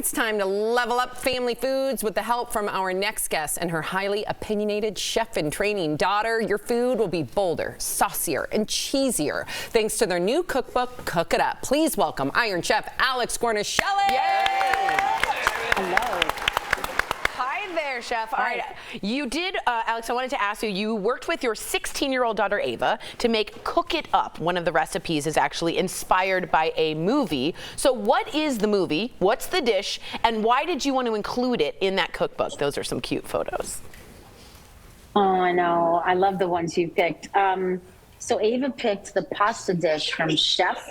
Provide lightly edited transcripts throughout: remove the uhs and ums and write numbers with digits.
it's time to level up family foods with the help from our next guest and her highly opinionated chef-in-training daughter. Your food will be bolder, saucier, and cheesier thanks to their new cookbook, Cook It Up. Please welcome Iron Chef Alex Guarnaschelli. Yay! Hello. Hi there, Chef. All right, you did, Alex, I wanted to ask you, you worked with your 16-year-old daughter, Ava, to make Cook It Up. One of the recipes is actually inspired by a movie. So what is the movie? What's the dish? And why did you want to include it in that cookbook? Those are some cute photos. Oh, I know. I love the ones you picked. So Ava picked the pasta dish from Chef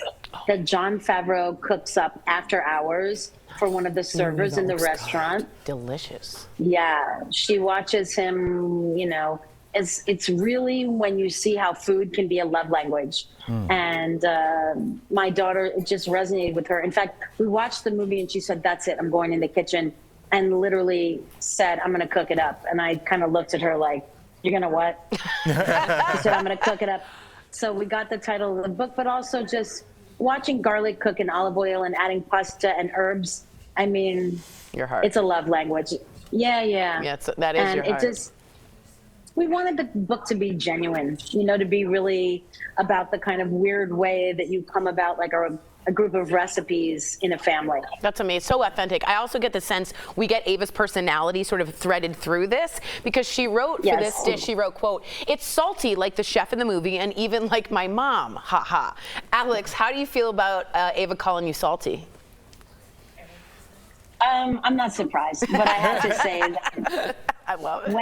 that Jon Favreau cooks up after hours for one of the servers in the restaurant. Delicious. Yeah, she watches him, you know, it's really when you see how food can be a love language. And my daughter, it just resonated with her. In fact, we watched the movie and she said, that's it, I'm going in the kitchen, and literally said, I'm gonna cook it up. And I kind of looked at her like, you're gonna what? She said, I'm gonna cook it up. So we got the title of the book, but also just watching garlic cook in olive oil and adding pasta and herbs. I mean, Your heart. it's a love language. Yeah. Yeah, that is And your it heart. just, we wanted the book to be genuine, you know, to be really about the kind of weird way that you come about like a group of recipes in a family. That's amazing. So authentic. I also get the sense we get Ava's personality sort of threaded through this, because she wrote for this dish, she wrote, quote, it's salty like the chef in the movie and even like my mom, ha ha. Alex, how do you feel about Ava calling you salty? I'm not surprised, but I have to say that I love it.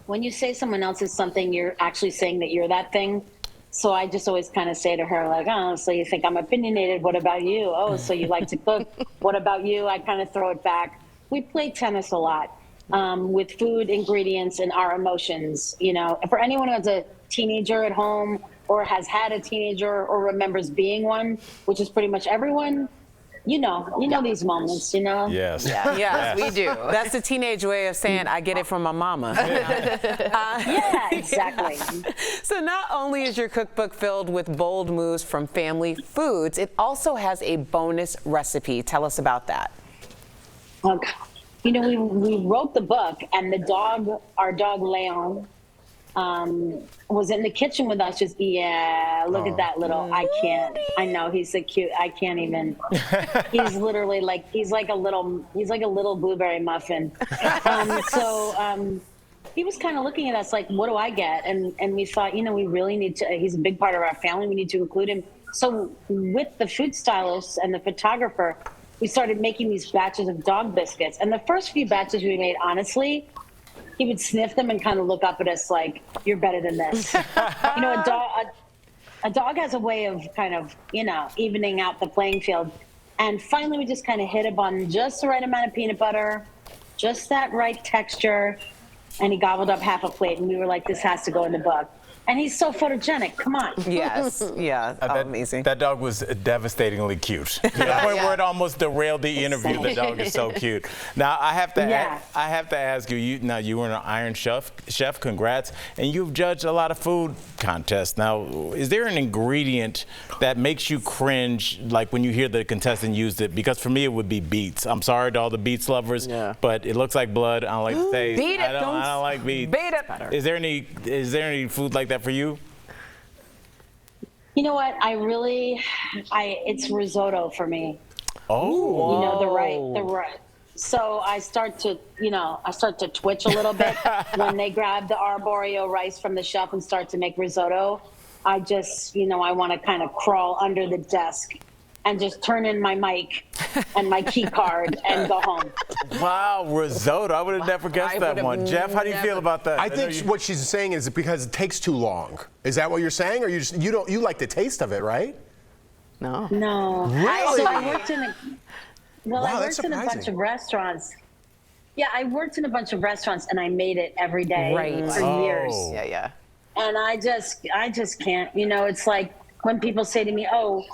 when you say someone else is something, you're actually saying that you're that thing. So I just always kind of say to her, like, oh, so you think I'm opinionated? What about you? Oh, so you like to cook? What about you? I kind of throw it back. We play tennis a lot with food, ingredients, and our emotions. You know, for anyone who has a teenager at home or has had a teenager or remembers being one, which is pretty much everyone, you know these moments, you know? Yes. Yes, we do. That's the teenage way of saying I get it from my mama. Yeah, exactly. So not only is your cookbook filled with bold moves from family foods, it also has a bonus recipe. Tell us about that. You know, we wrote the book, and the dog, our dog Leon, was in the kitchen with us. Just look at that little. I can't. I know he's so cute. I can't even. He's literally like he's like a little blueberry muffin. He was kind of looking at us like, what do I get? And we thought, you know, we really need to. He's a big part of our family. We need to include him. So with the food stylist and the photographer, we started making these batches of dog biscuits. And the first few batches we made, honestly, he would sniff them and kind of look up at us like, you're better than this. You know, a dog has a way of kind of, you know, evening out the playing field. And finally, we just kind of hit upon just the right amount of peanut butter, just that right texture. And he gobbled up half a plate. And we were like, this has to go in the book. And he's so photogenic. Come on. Yes. Yeah. Amazing. That dog was devastatingly cute. To the point where it almost derailed the interview. The dog is so cute. Now I have to ask you. You were an Iron Chef. Congrats. And you've judged a lot of food contests. Now, is there an ingredient that makes you cringe, like when you hear the contestant used it? Because for me, it would be beets. I'm sorry to all the beets lovers, but it looks like blood. I don't like the taste. Beat it. I don't like beets. Beat it. Is there any food like that for you? You know what? It's risotto for me. Oh. You know, the right. So I start to twitch a little bit when they grab the arborio rice from the shelf and start to make risotto. I just, I want to kind of crawl under the desk and just turn in my mic and my key card and go home. Wow, risotto. I would have never guessed that one. Jeff, how do you feel about that? I think what she's saying is because it takes too long. Is that what you're saying? Or you like the taste of it, right? No. No. Really? So I worked in a bunch of restaurants. Yeah, I worked in a bunch of restaurants and I made it every day for years. Yeah. And I just can't. It's like when people say to me, oh,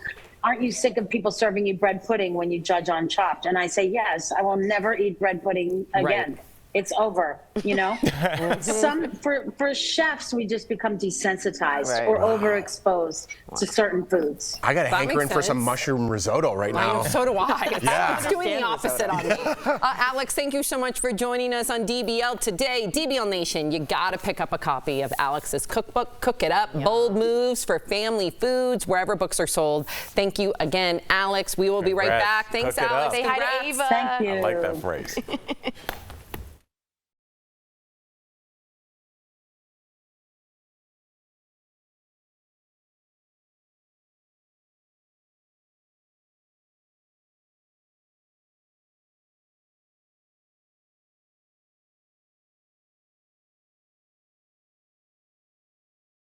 aren't you sick of people serving you bread pudding when you judge on Chopped? And I say, yes, I will never eat bread pudding again. it's over, you know? For chefs, we just become desensitized or overexposed to certain foods. I got a hankering for some sense. mushroom risotto right now. So do I. Yeah. It's doing the opposite on me. Alex, thank you so much for joining us on DBL today. DBL Nation, you got to pick up a copy of Alex's cookbook, Cook It Up, Bold Moves for Family Foods, wherever books are sold. Thank you again, Alex. We will be right back. Thanks, Cook it Alex. up. Say hi to Congrats. Ava. Thank you. I like that phrase.